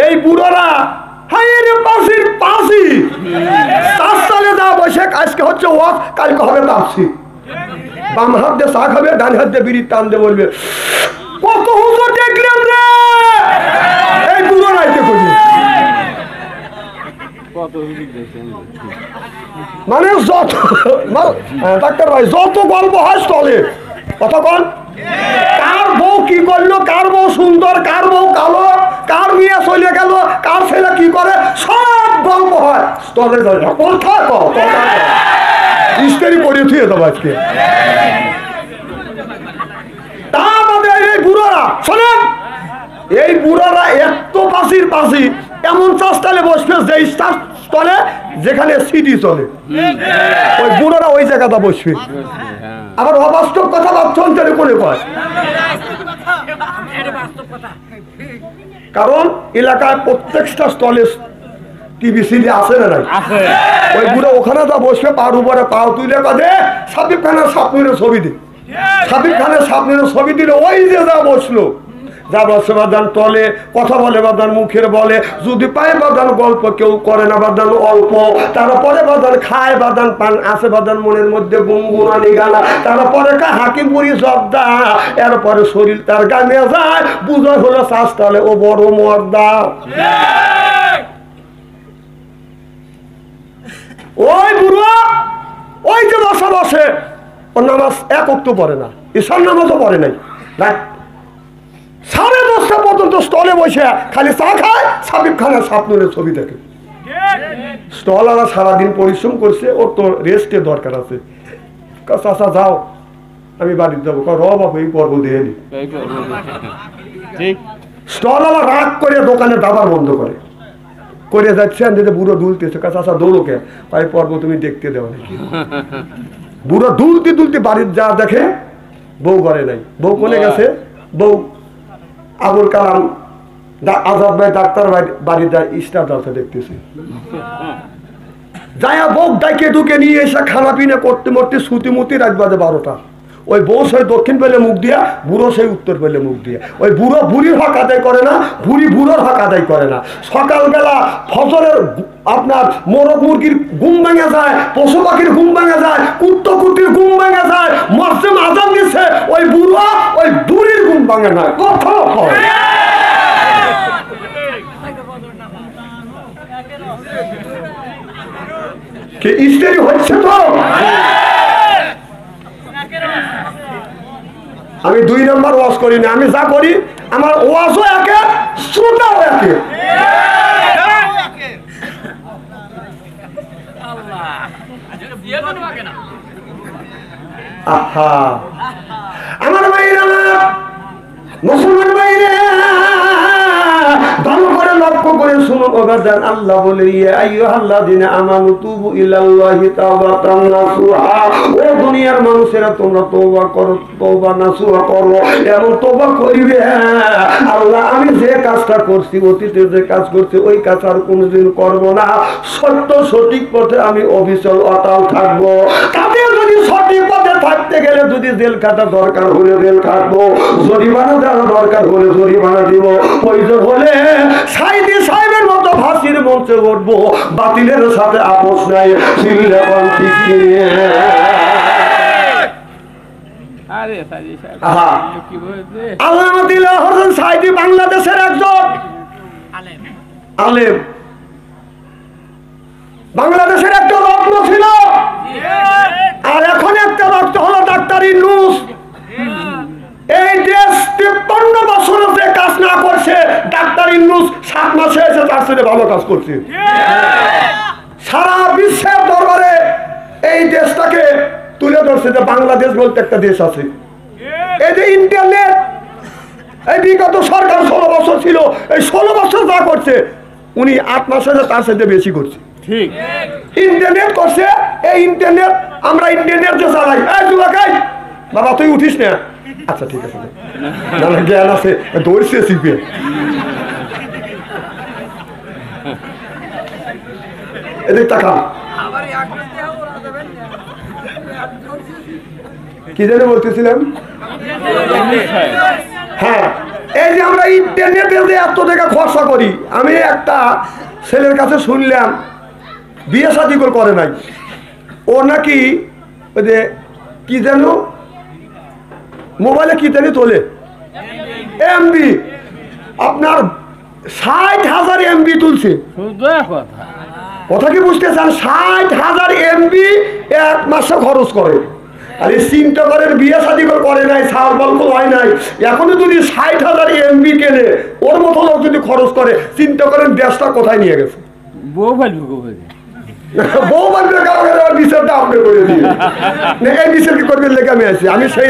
এই বুড়োরা হাই রে পাশির পাশি তালে যা বসে আজকে হচ্ছে ওয়াক কালকে হবে তাপসি বাম হাত দিয়ে চা খাবে ডান হাত দিয়ে বিড়ি টান দিয়ে বলবে কত হুজুর দেখলাম রে এই বুড়োরাই তো করি মানে যত ডাক্তার ভাই যত গল্প হয় চলে কতক্ষণ কার বউ কি করলো কার বউ সুন্দর কার বউ কালো কার মেয়ে চলে গেল কার ছেলে কি করে সব গল্প হয় স্তরে স্ত্রী করে থুয়ে দেবো আজকে তা আমাদের এই বুড়োরা শোনেন এই বুড়োরা এত পাশির পাশি এমন চাষতালে বসবে যে স্থলে যেখানে সিডি চলে ওই বুড়োরা ওই জায়গাটা বসবে আবার অবাস্তব কথা অঞ্চলে করে কয় কারণ এলাকায় প্রত্যেকটা স্থলে টিভি সিডি আছে না নাই ওই বুড়ো ওখানে যা বসবে পার উপরে পাও তুলে কাঁদে সাবিব খানের স্বপ্নের ছবি দি সাবিব খানের স্বপ্নের ছবি দিলে ওই যে যা বসলো যা বসে বাদান তলে কথা বলে বাদান মুখের বলে যদি পায় বাদান গল্প কেউ করে না বাদান অল্প তারপরে বাদান খায় বাদান পান আসে বাদান মনের মধ্যে গুনগুনানি গানা তারপরে হাকিমপুরি জব্দা এরপরে শরীর তার গানে যায় বুঝা হলো শ্বাস তাহলে ও বড় মর্দা ওই বুড়ো ওই যে বসা বসে ওর নামাজ এক ওয়াক্ত পড়ে না ঈশার নামাজও পড়ে নাই 10:30 পর্যন্ত স্টলে বসে খালি চা খায় সাবিব খানের স্বপ্নের ছবি দেখে স্টলারা সারাদিন পরিশ্রম করছে ওর তো রেস্টের দরকার আছে চাচা যাও আমি বাড়িতে যাবো র বাবু এই পর্ব দিয়ে নি স্টলারা রাগ করে দোকানে দাবার বন্ধ করে যাচ্ছে বুড়ো দুলতেছে চাচা দৌড়োকে তাই পর্ব তুমি দেখতে দেও নাকি বুড়ো দুলতে দুলতে বাড়ির যা দেখে বউ ঘরে নাই বউ কোনে গেছে বউ আবুল কালাম আজাদ ভাই ডাক্তার বাড়ির স্টার জলসা দেখতেছি যাই বউ ডাইকে ঢুকে নিয়ে এসে খানা পিনা করতে মরতে সুতি মুতি রাত বাজে 12টা ওই বউ সেই দক্ষিণ পেলে মুখ দিয়া বুড়ো সেই উত্তর পেলে মুখ দিয়া ওই বুড়ো বুড়ির হক আদায় করে না বুড়ি বুড়োর হক আদায় করে না সকালবেলা ফজরের আপনার মোরগ মুরগির ঘুম ভেঙে যায় পশু পাখির ঘুম ভেঙে যায় কুত্তো কুটির ঘুম ভেঙে যায় মসজিদ আজান দিচ্ছে ওই বুড়ো ওই বুড়ির ঘুম ভাঙে না কথা হয় কি স্ত্রী হচ্ছে তো আমি 2 নম্বর ওয়াজ করি না আমি যা করি আমার ওয়াজও একে শ্রোতাও একে আহা আমার ভাইরা মুসলমান ভাইরা ভালো করে লক্ষ্য করে শুনুন ওবাদান আল্লাহ বলে ইয়া আইয়ুহাল্লাযিনা আমানু তুবু ইলাল্লাহি তাওবাতান নাসুহা ও দুনিয়ার মানুষেরা তোমরা তওবা করো তওবা নাসুহা করো এবং তওবা করিবে আল্লাহ আমি যে কাজটা করছি অতীতে যে কাজ করছি ওই কাজ আর কোনোদিন করব না সত্য সঠিক পথে আমি অবিচল অটল থাকব তবে যদি সঠিক পথে থাকতে গেলে যদি জেল খাটা দরকার হলে জেল খাটবো জরিমানা দেওয়া দরকার হলে জরিমানা দিব প্রয়োজন হলে সাইদি সাহেবের মতো ফাঁসির মঞ্চে উঠবো বাতিলের সাথে আপোষ নাই বাংলাদেশের একজন আলেম বাংলাদেশের একটা রত্ন ছিল আর এখন একটা রক্ত হলো ডাক্তার ইউনূস এই দেশ 53 বছর যে কাজ না করছে ডাক্তার ইউনূস 7 মাসে এসে তার সাথে ভালো কাজ করছে সারা বিশ্বের দরবারে এই দেশটাকে তুলে ধরছে যে বাংলাদেশ বলতে একটা দেশ আছে এই যে ইন্টারনেট এই বিগত সরকার 16 বছর ছিল এই 16 বছর যা করছে উনি 8 মাসে তার সাথে বেশি করছে ঠিক ইন্টারনেট করছে এই ইন্টারনেট আমরা ইন্টারনেট যে চালাই এই যুবকাই বাবা তুই উঠিস না আচ্ছা ঠিক আছে জানা জ্ঞান আছে দৌড়ছে শিখবে এদিক টাকা কি জানে বলতেছিলাম হ্যাঁ এই যে আমরা ইন্টারনেটে যে এত টাকা খরচা করি, আমি একটা ছেলের কাছে শুনলাম বিয়ে শাদী করে নাই, ও নাকি ওই যে কি যেন মোবাইলে কি জানি তোলে এমবি, আপনার 60,000 এমবি তুলছে। কথা কি বুঝতে চান? 60,000 এমবি এক মাসে খরচ করে। আর এই চিন্তা করেন বিয়ে শাদী করে নাই, সাল বল্প হয় নাই, এখনো যদি 60,000 এমবি কেনে, ওর মতো লোক যদি খরচ করে, চিন্তা করেন দেশটা কোথায় নিয়ে গেছে। বউ বান্ধব বিচারটা আপনি করে দিয়ে এই বিচার কি করবেন লেগে আমি আছি, আমি সেই